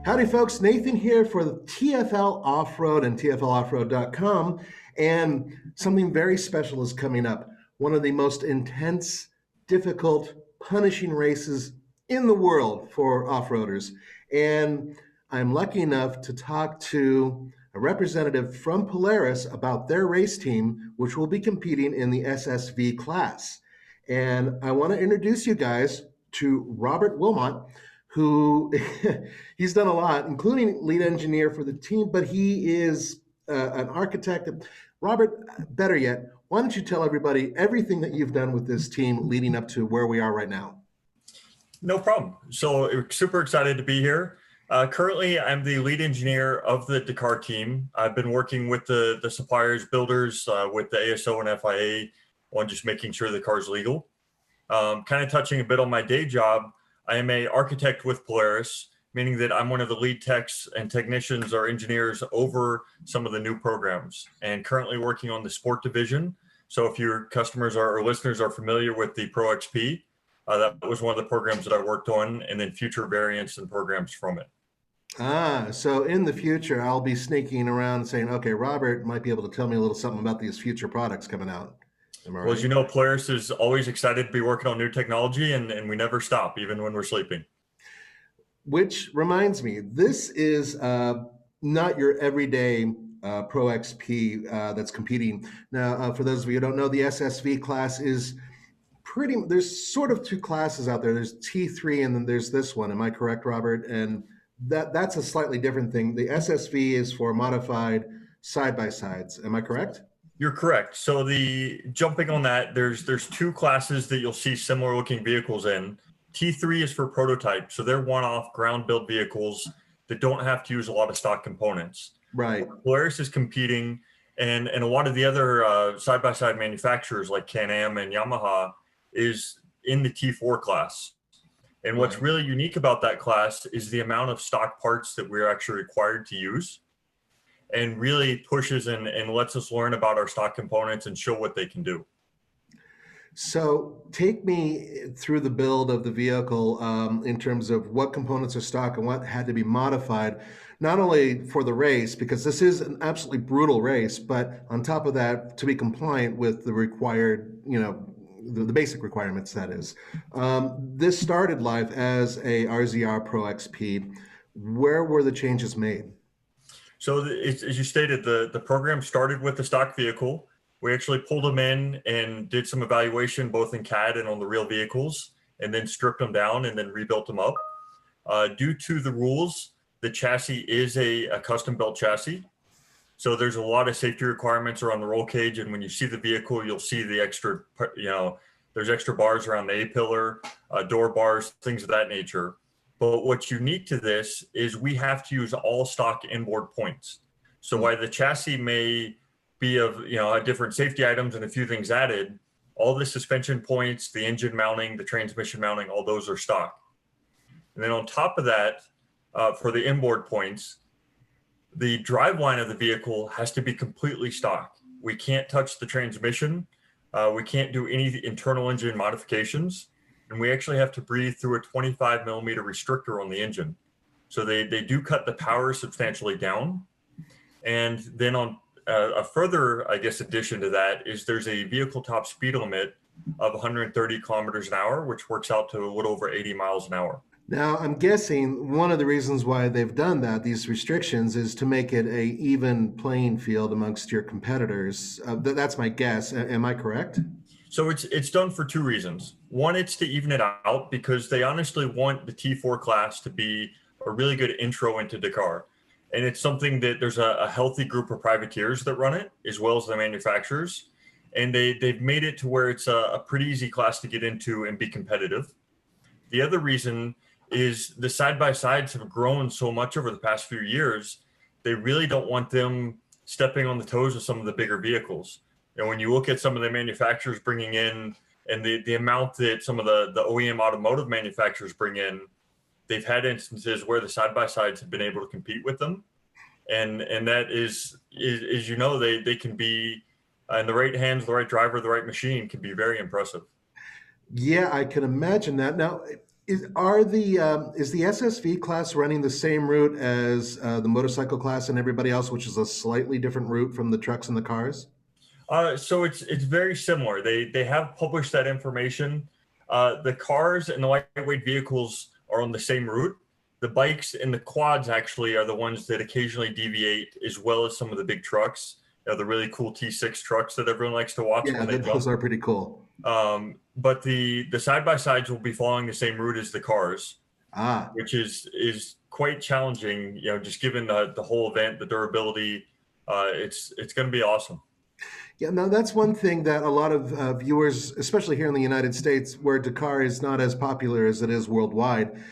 Howdy folks, Nathan here for the TFL Off-Road and TFLoffroad.com, and something very special is coming up. One of the most intense, difficult, punishing races in the world for off-roaders. And I'm lucky enough to talk to a representative from Polaris about their race team, which will be competing in the SSV class. And I want to introduce you guys to Robert Wilmot, who he's done a lot, including lead engineer for the team, but he is an architect. Robert, better yet, why don't you tell everybody everything that you've done with this team leading up to where we are right now? No problem. So super excited to be here. Currently, I'm the lead engineer of the Dakar team. I've been working with the suppliers, builders, with the ASO and FIA on just making sure the car's legal. Kind of touching a bit on my day job, I am an architect with Polaris, meaning that I'm one of the lead techs and technicians or engineers over some of the new programs, and currently working on the sport division. So if your customers or listeners are familiar with the Pro XP, that was one of the programs that I worked on, and then future variants and programs from it. So in the future, I'll be sneaking around and saying, okay, Robert might be able to tell me a little something about these future products coming out. Well, as you know, Polaris is always excited to be working on new technology, and we never stop, even when we're sleeping. Which reminds me, this is not your everyday Pro XP that's competing. Now, for those of you who don't know, the SSV class is there's sort of two classes out there. There's T3 and then there's this one. Am I correct, Robert? And that's a slightly different thing. The SSV is for modified side-by-sides. Am I correct? You're correct. So jumping on that, there's two classes that you'll see similar looking vehicles in. T3 is for prototype. So they're one-off ground build vehicles that don't have to use a lot of stock components. Right. Polaris is competing, and a lot of the other side-by-side manufacturers like Can-Am and Yamaha is in the T4 class. And what's really unique about that class is the amount of stock parts that we're actually required to use, and really pushes and lets us learn about our stock components and show what they can do. So take me through the build of the vehicle in terms of what components are stock and what had to be modified, not only for the race, because this is an absolutely brutal race, but on top of that, to be compliant with the required, the basic requirements, that is. This started life as a RZR Pro XP. Where were the changes made? So as you stated, the program started with the stock vehicle. We actually pulled them in and did some evaluation both in CAD and on the real vehicles, and then stripped them down and then rebuilt them up. Due to the rules, the chassis is a custom built chassis. So there's a lot of safety requirements around the roll cage, and when you see the vehicle, you'll see the extra, there's extra bars around the A-pillar, door bars, things of that nature. But what's unique to this is we have to use all stock inboard points. So while the chassis may be of, different safety items and a few things added, all the suspension points, the engine mounting, the transmission mounting, all those are stock. And then on top of that, for the inboard points, the driveline of the vehicle has to be completely stock. We can't touch the transmission. We can't do any internal engine modifications. And we actually have to breathe through a 25 millimeter restrictor on the engine. So they do cut the power substantially down. And then on a further, addition to that is there's a vehicle top speed limit of 130 kilometers an hour, which works out to a little over 80 miles an hour. Now, I'm guessing one of the reasons why they've done that, these restrictions, is to make it an even playing field amongst your competitors. That's my guess. Am I correct? So it's done for two reasons. One, it's to even it out because they honestly want the T4 class to be a really good intro into Dakar. And it's something that there's a healthy group of privateers that run it, as well as the manufacturers. And they've made it to where it's a pretty easy class to get into and be competitive. The other reason is the side-by-sides have grown so much over the past few years, they really don't want them stepping on the toes of some of the bigger vehicles. And when you look at some of the manufacturers bringing in and the amount that some of the OEM automotive manufacturers bring in, they've had instances where the side-by-sides have been able to compete with them. And that is Mm-hmm. they can be in the right hands, the right driver, the right machine can be very impressive. Yeah, I can imagine that. Now, is the SSV class running the same route as the motorcycle class and everybody else, which is a slightly different route from the trucks and the cars? So it's very similar. They have published that information. The cars and the lightweight vehicles are on the same route. The bikes and the quads actually are the ones that occasionally deviate, as well as some of the big trucks. The really cool T6 trucks that everyone likes to watch Yeah, when they those jump. are pretty cool. But the side by sides will be following the same route as the cars, Ah, which is quite challenging. Just given the whole event, the durability, it's going to be awesome. yeah. Now that's one thing that a lot of viewers, especially here in the United States, where Dakar is not as popular as it is worldwide,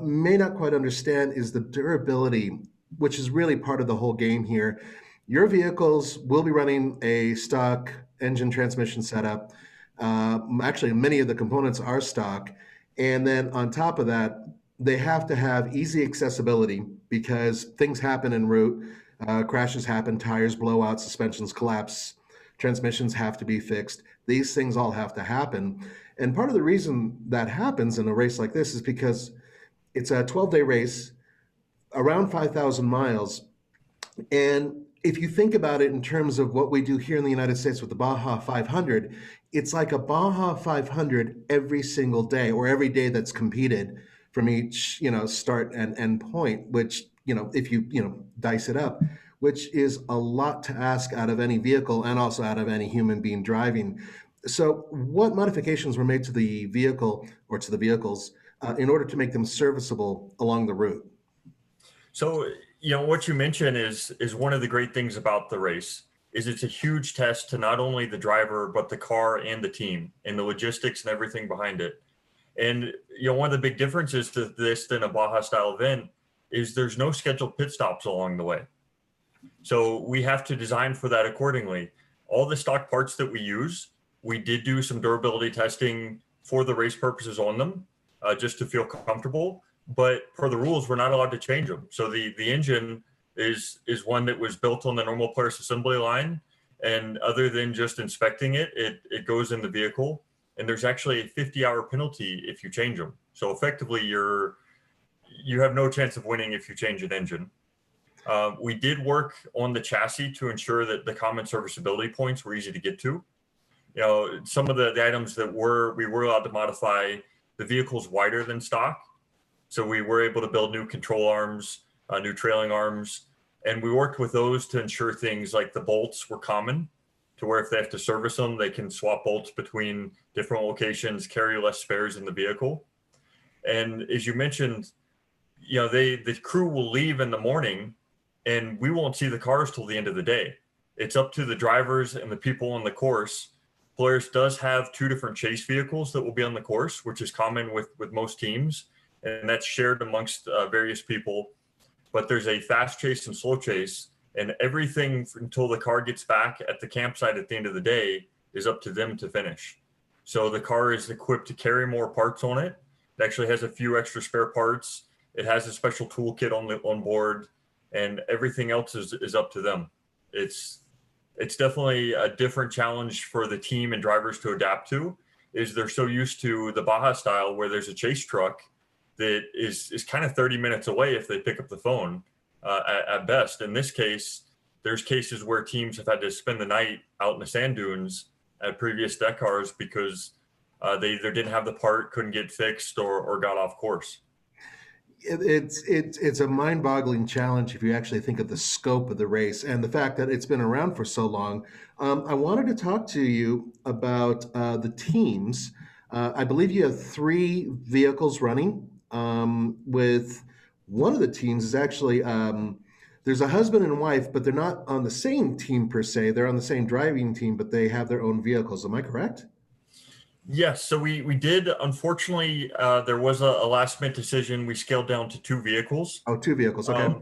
may not quite understand is the durability, which is really part of the whole game here. Your vehicles will be running a stock engine transmission setup. Actually, many of the components are stock. And then on top of that, they have to have easy accessibility because things happen en route. Crashes happen, tires blow out, suspensions collapse, transmissions have to be fixed. These things all have to happen. And part of the reason that happens in a race like this is because it's a 12-day race, around 5,000 miles. And if you think about it in terms of what we do here in the United States with the Baja 500, it's like a Baja 500 every single day or every day that's competed from each, start and end point, which, if you, dice it up, which is a lot to ask out of any vehicle and also out of any human being driving. So what modifications were made to the vehicle or to the vehicles in order to make them serviceable along the route? So, what you mentioned is one of the great things about the race is it's a huge test to not only the driver but the car and the team and the logistics and everything behind it. And one of the big differences to this than a Baja style event is there's no scheduled pit stops along the way. So we have to design for that accordingly. All the stock parts that we use, we did do some durability testing for the race purposes on them, just to feel comfortable. But per the rules, we're not allowed to change them. So the engine is one that was built on the normal Polaris assembly line, and other than just inspecting it, it goes in the vehicle. And there's actually a 50-hour penalty if you change them. So effectively, you have no chance of winning if you change an engine. We did work on the chassis to ensure that the common serviceability points were easy to get to. Some of the items that we were allowed to modify, the vehicle's wider than stock. So we were able to build new control arms, new trailing arms, and we worked with those to ensure things like the bolts were common to where if they have to service them, they can swap bolts between different locations, carry less spares in the vehicle. And as you mentioned, the crew will leave in the morning and we won't see the cars till the end of the day. It's up to the drivers and the people on the course. Polaris does have two different chase vehicles that will be on the course, which is common with most teams, and that's shared amongst various people. But there's a fast chase and slow chase, and everything until the car gets back at the campsite at the end of the day is up to them to finish. So the car is equipped to carry more parts on it. It actually has a few extra spare parts. It has a special toolkit on board, and everything else is up to them. It's definitely a different challenge for the team and drivers to adapt to. Is they're so used to the Baja style where there's a chase truck that is kind of 30 minutes away if they pick up the phone at best. In this case, there's cases where teams have had to spend the night out in the sand dunes at previous Dakars because they either didn't have the part, couldn't get fixed, or got off course. It's a mind-boggling challenge if you actually think of the scope of the race and the fact that it's been around for so long. I wanted to talk to you about the teams. I believe you have three vehicles running. With one of the teams is actually there's a husband and wife, but they're not on the same team per se. They're on the same driving team, but they have their own vehicles. Am I correct? Yes, so we did. Unfortunately, there was a last minute decision. We scaled down to two vehicles. Oh, two vehicles. Okay.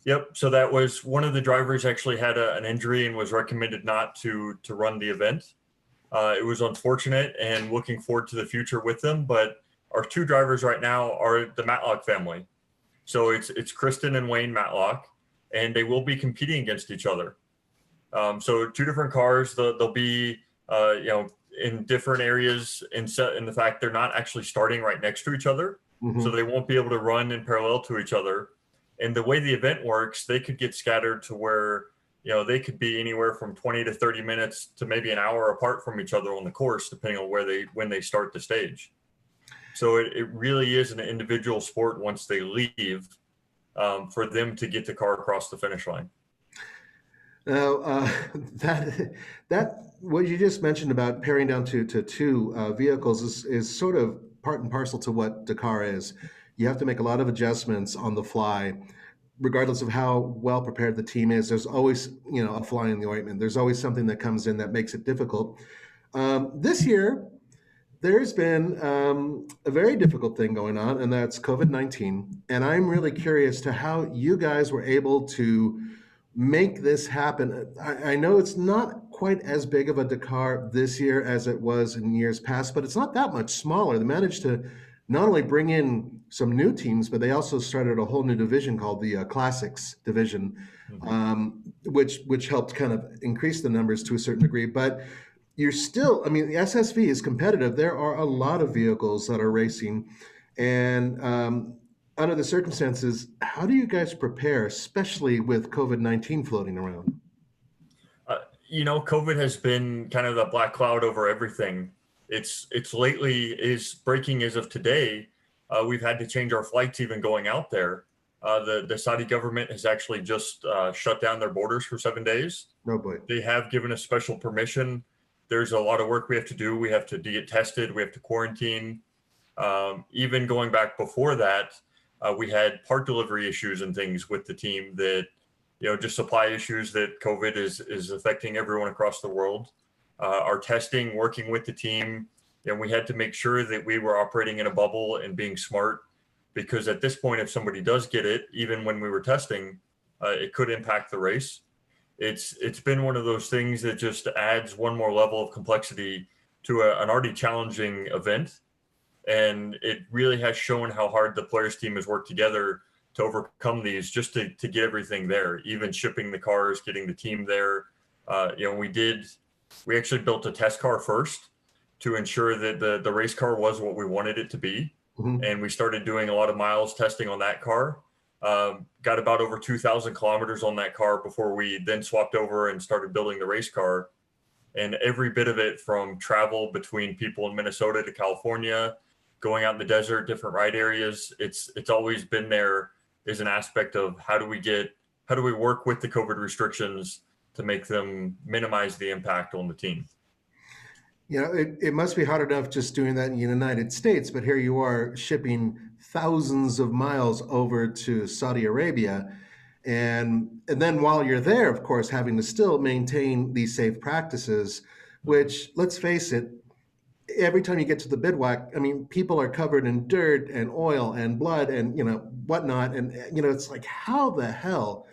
Yep. So that was one of the drivers actually had an injury and was recommended not to run the event. It was unfortunate, and looking forward to the future with them. But our two drivers right now are the Matlock family. So it's Kristen and Wayne Matlock, and they will be competing against each other. So two different cars. They'll be in different areas in the fact they're not actually starting right next to each other. Mm-hmm. So they won't be able to run in parallel to each other. And the way the event works, they could get scattered to where, they could be anywhere from 20 to 30 minutes to maybe an hour apart from each other on the course, depending on when they start the stage. So it really is an individual sport once they leave, for them to get the car across the finish line. Now, that what you just mentioned about paring down to two vehicles is sort of part and parcel to what Dakar is. You have to make a lot of adjustments on the fly, regardless of how well prepared the team is. There's always, a fly in the ointment. There's always something that comes in that makes it difficult. This year, there's been a very difficult thing going on, and that's COVID-19. And I'm really curious to how you guys were able to make this happen. I know it's not quite as big of a Dakar this year as it was in years past, but it's not that much smaller. They managed to not only bring in some new teams, but they also started a whole new division called the Classics division, which helped kind of increase the numbers to a certain degree. But you're still, the SSV is competitive. There are a lot of vehicles that are racing, and under the circumstances, how do you guys prepare, especially with COVID-19 floating around? COVID has been kind of the black cloud over everything. It's lately is breaking as of today. We've had to change our flights even going out there. The Saudi government has actually just shut down their borders for 7 days. Oh boy. They have given us special permission. There's a lot of work we have to do. We have to get tested. We have to quarantine. Even going back before that, we had part delivery issues and things with the team that, just supply issues that COVID is affecting everyone across the world. Our testing, working with the team, we had to make sure that we were operating in a bubble and being smart, because at this point, if somebody does get it, even when we were testing, it could impact the race. It's been one of those things that just adds one more level of complexity to an already challenging event. And it really has shown how hard the Polaris team has worked together to overcome these, just to get everything there, even shipping the cars, getting the team there. We actually built a test car first to ensure that the race car was what we wanted it to be. Mm-hmm. And we started doing a lot of miles testing on that car. Got about over 2,000 kilometers on that car before we then swapped over and started building the race car. And every bit of it, from travel between people in Minnesota to California, going out in the desert, different ride areas, it's always been there as an aspect of how do we work with the COVID restrictions to make them minimize the impact on the team. It must be hard enough just doing that in the United States, but here you are shipping thousands of miles over to Saudi Arabia. And then while you're there, of course, having to still maintain these safe practices, which, let's face it, every time you get to the bivouac, people are covered in dirt and oil and blood and, whatnot. And, it's like, how the hell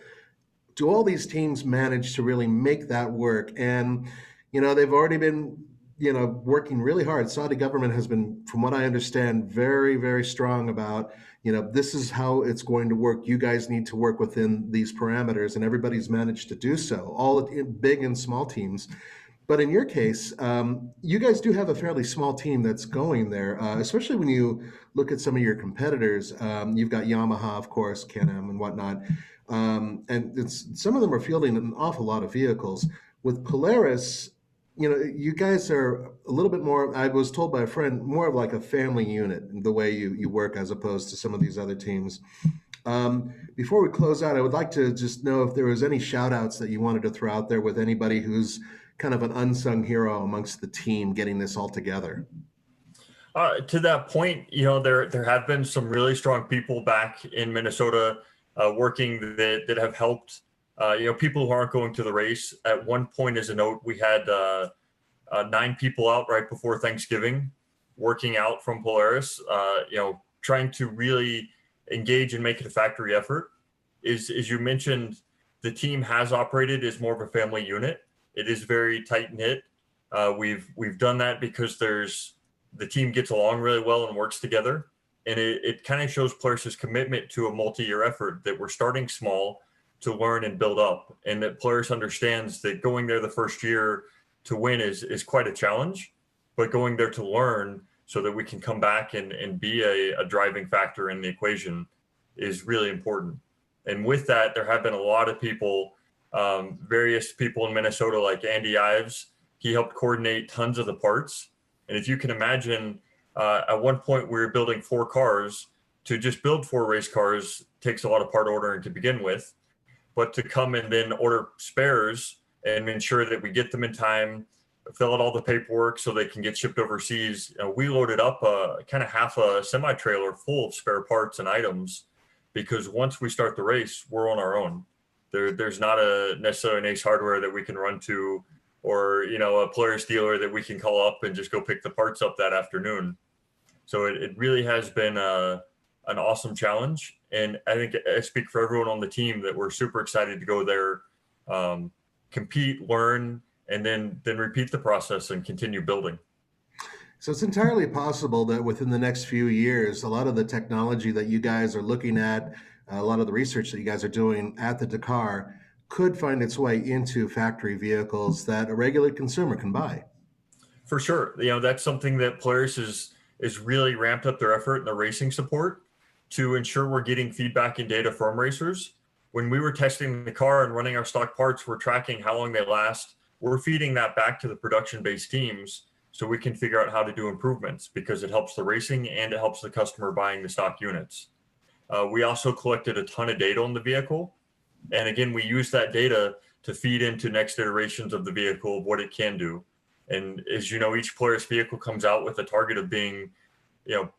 do all these teams manage to really make that work? And, they've already been, working really hard. Saudi government has been, from what I understand, very, very strong about, this is how it's going to work. You guys need to work within these parameters, and everybody's managed to do so, all big and small teams. But in your case, you guys do have a fairly small team that's going there, especially when you look at some of your competitors. You've got Yamaha, of course, Can-Am and whatnot. And some of them are fielding an awful lot of vehicles. With Polaris, you guys are a little bit more, I was told by a friend, more of like a family unit, the way you work, as opposed to some of these other teams. Before we close out, I would like to just know if there was any shout outs that you wanted to throw out there with anybody who's kind of an unsung hero amongst the team getting this all together. To that point, there have been some really strong people back in Minnesota working that have helped. People who aren't going to the race. At one point, as a note, we had 9 people out right before Thanksgiving, working out from Polaris. Trying to really engage and make it a factory effort. As you mentioned, the team has operated as more of a family unit. It is very tight knit. We've done that because the team gets along really well and works together, and it kind of shows Polaris's commitment to a multi-year effort, that we're starting small to learn and build up, and that Polaris understands that going there the first year to win is quite a challenge. but going there to learn so that we can come back and be a driving factor in the equation is really important. And with that, there have been a lot of people, various people in Minnesota, like Andy Ives. He helped coordinate tons of the parts. And if you can imagine, at one point we were building 4 cars. To just build 4 race cars takes a lot of part ordering to begin with, but to come and then order spares and ensure that we get them in time, fill out all the paperwork so they can get shipped overseas. We loaded up kind of half a semi-trailer full of spare parts and items, because once we start the race, we're on our own. There's not necessarily an Ace Hardware that we can run to, or a Polaris dealer that we can call up and just go pick the parts up that afternoon. So it really has been an awesome challenge. And I think I speak for everyone on the team that we're super excited to go there, compete, learn, and then repeat the process and continue building. So it's entirely possible that within the next few years, a lot of the technology that you guys are looking at, a lot of the research that you guys are doing at the Dakar could find its way into factory vehicles that a regular consumer can buy. For sure. That's something that Polaris is really ramped up their effort in the racing support to ensure we're getting feedback and data from racers. When we were testing the car and running our stock parts, we're tracking how long they last. We're feeding that back to the production-based teams so we can figure out how to do improvements, because it helps the racing and it helps the customer buying the stock units. We also collected a ton of data on the vehicle. And again, we use that data to feed into next iterations of the vehicle, of what it can do. And as you know, each Polaris vehicle comes out with a target of being,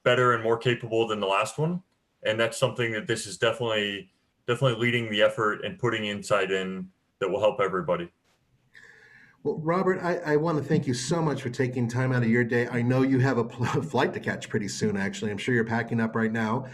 better and more capable than the last one. And that's something that this is definitely leading the effort and putting insight in that will help everybody. Well, Robert, I want to thank you so much for taking time out of your day. I know you have a flight to catch pretty soon, actually. I'm sure you're packing up right now.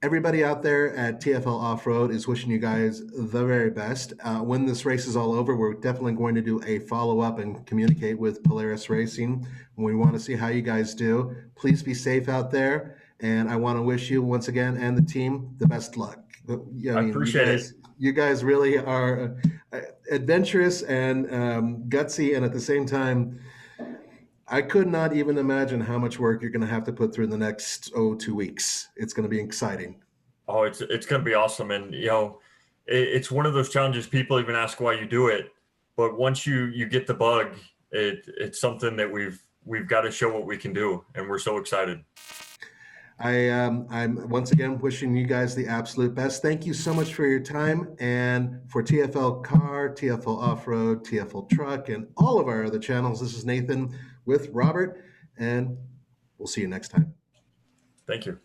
Everybody out there at TFL Off-Road is wishing you guys the very best. When this race is all over, we're definitely going to do a follow-up and communicate with Polaris Racing. We want to see how you guys do. Please be safe out there. And I want to wish you once again and the team the best luck. I appreciate it. You guys really are adventurous and gutsy, and at the same time, I could not even imagine how much work you're going to have to put through in the next 2 weeks. It's going to be exciting. Oh, it's going to be awesome. And it's one of those challenges. People even ask why you do it, but once you get the bug, it's something that we've got to show what we can do, and we're so excited. I'm once again wishing you guys the absolute best. Thank you so much for your time. And for TFL Car, TFL Off-Road, TFL Truck, and all of our other channels, this is Nathan with Robert, and we'll see you next time. Thank you.